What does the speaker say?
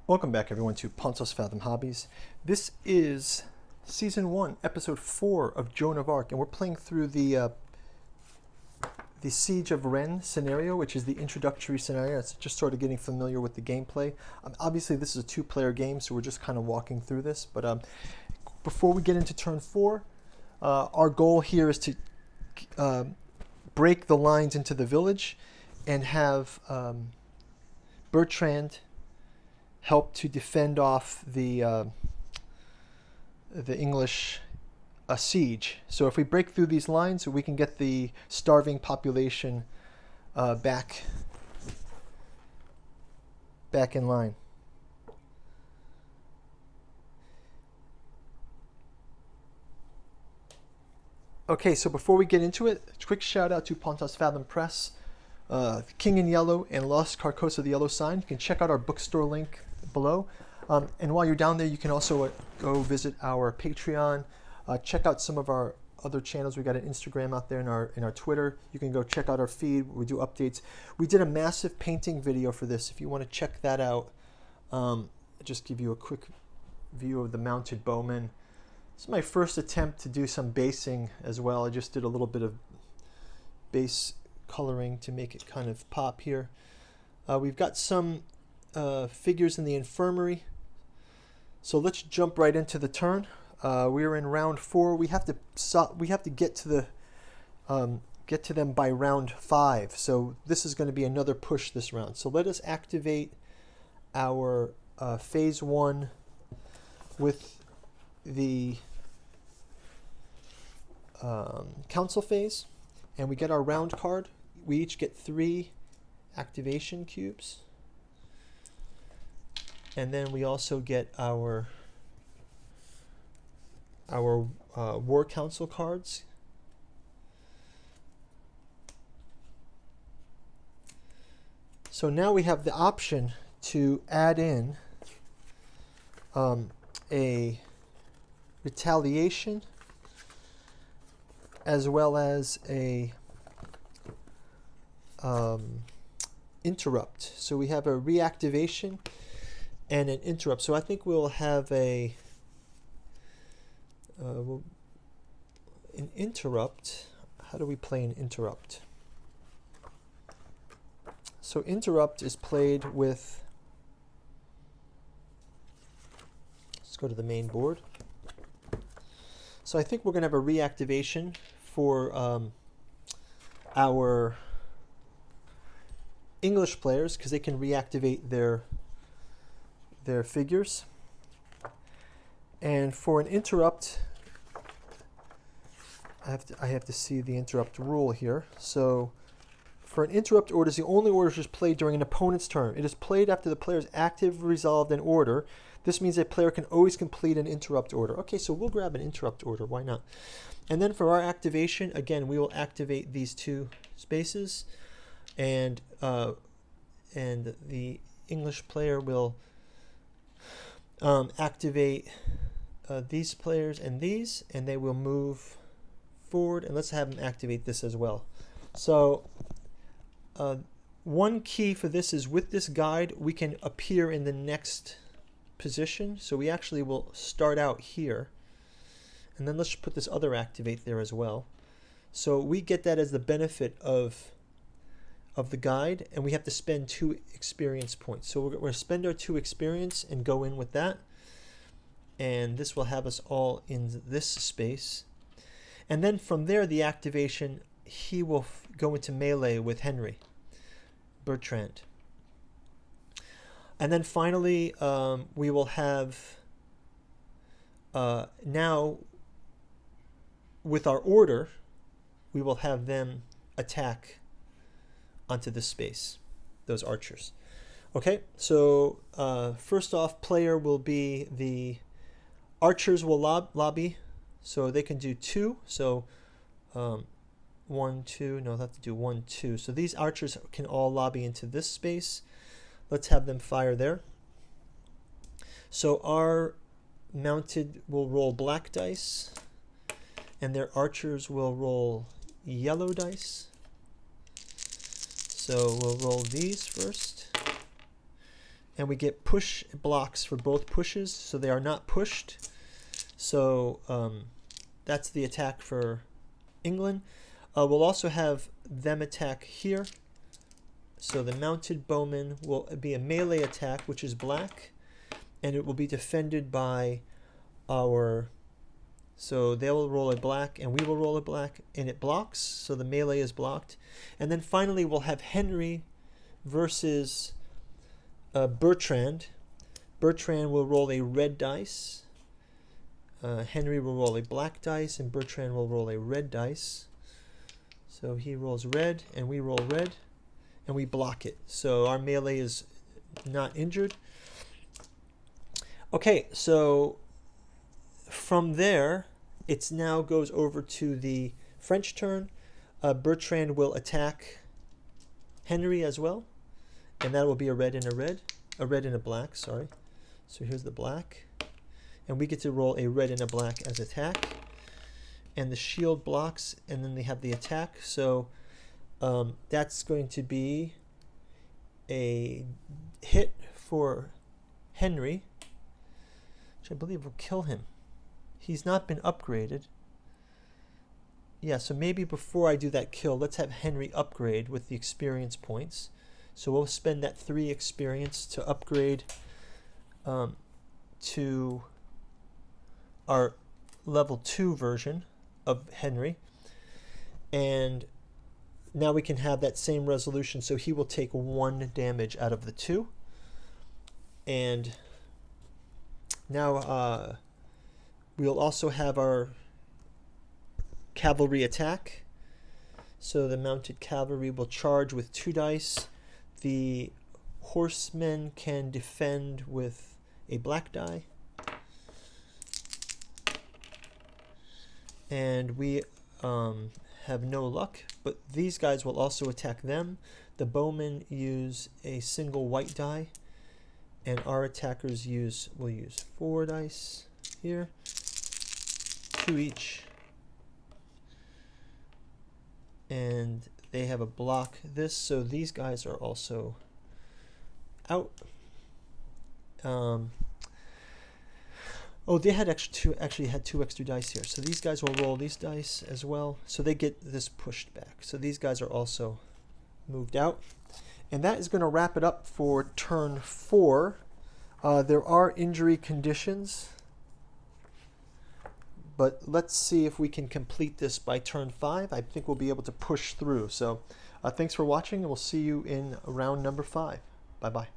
Welcome back, everyone, to Pontos Fathom Hobbies. This is Season 1, Episode 4 of Joan of Arc, and we're playing through the Siege of Rennes scenario, which is the introductory scenario. It's just sort of getting familiar with the gameplay. Obviously, this is a two-player game, so we're just kind of walking through this. But before we get into turn 4, our goal here is to break the lines into the village and have Bertrand help to defend off the English siege. So if we break through these lines, we can get the starving population back in line. Okay, so before we get into it, a quick shout out to Pontos Fathom Press, King in Yellow, and Lost Carcosa of the Yellow Sign. You can check out our bookstore link below. And while you're down there, you can also go visit our Patreon. Check out some of our other channels. We got an Instagram out there in our Twitter. You can go check out our feed. We do updates. We did a massive painting video for this. If you want to check that out, just give you a quick view of the mounted bowman. This is my first attempt to do some basing as well. I just did a little bit of base coloring to make it kind of pop here. We've got some figures in the infirmary. So let's jump right into the turn. We are in round 4. We have to get to them by round 5. So this is going to be another push this round. So let us activate our phase 1 with the council phase, and we get our round card. We each get 3 activation cubes. And then we also get our War Council cards. So now we have the option to add in a retaliation as well as a interrupt. So we have a reactivation and an interrupt. So I think we'll have an interrupt. How do we play an interrupt? So interrupt is played with, let's go to the main board. So I think we're going to have a reactivation for our English players, because they can reactivate their figures. And for an interrupt, I have to see the interrupt rule here. So for an interrupt order, the only order is played during an opponent's turn. It is played after the player's active, resolved, and order. This means a player can always complete an interrupt order. Okay, so we'll grab an interrupt order. Why not? And then for our activation, again, we will activate these 2 spaces, and the English player will activate these players and these, and they will move forward. And let's have them activate this as well. So one key for this is, with this guide, we can appear in the next position. So we actually will start out here, and then let's put this other activate there as well. So we get that as the benefit of the guide, and we have to spend 2 experience points. So we're going to spend our 2 experience and go in with that, and this will have us all in this space. And then from there, the activation, he will go into melee with Henry Bertrand. And then finally, we will have now, with our order, we will have them attack onto this space, those archers. Okay, so first off, player will be the archers will lobby, so they can do 2. So 1, 2, no, they'll have to do 1, 2. So these archers can all lobby into this space. Let's have them fire there. So our mounted will roll black dice, and their archers will roll yellow dice. So we'll roll these first. and we get push blocks for both pushes, so they are not pushed. So that's the attack for England. We'll also have them attack here. So the mounted bowman will be a melee attack, which is black, and it will be defended by our... So they will roll a black, and we will roll a black, and it blocks, so the melee is blocked. And then finally we'll have Henry versus Bertrand. Bertrand will roll a red dice. Henry will roll a black dice, and Bertrand will roll a red dice. So he rolls red, and we roll red, and we block it. So our melee is not injured. Okay, so from there, it now goes over to the French turn. Bertrand will attack Henry as well, and that will be a red and a red and a black, sorry. So here's the black, and we get to roll a red and a black as attack, and the shield blocks, and then they have the attack. So that's going to be a hit for Henry, which I believe will kill him. He's not been upgraded. Yeah, so maybe before I do that kill, let's have Henry upgrade with the experience points. So we'll spend that 3 experience to upgrade to our level 2 version of Henry. And now we can have that same resolution, so he will take 1 damage out of the 2. And now we'll also have our cavalry attack. So the mounted cavalry will charge with 2 dice. The horsemen can defend with a black die. And we have no luck, but these guys will also attack them. The bowmen use a single white die, and our attackers will use 4 dice here, 2 each. And they have a block this, so these guys are also out. Oh, they had actually had 2 extra dice here, so these guys will roll these dice as well, so they get this pushed back. So these guys are also moved out, and that is going to wrap it up for turn 4. There are injury conditions, but let's see if we can complete this by turn 5. I think we'll be able to push through. So thanks for watching, and we'll see you in round number 5. Bye-bye.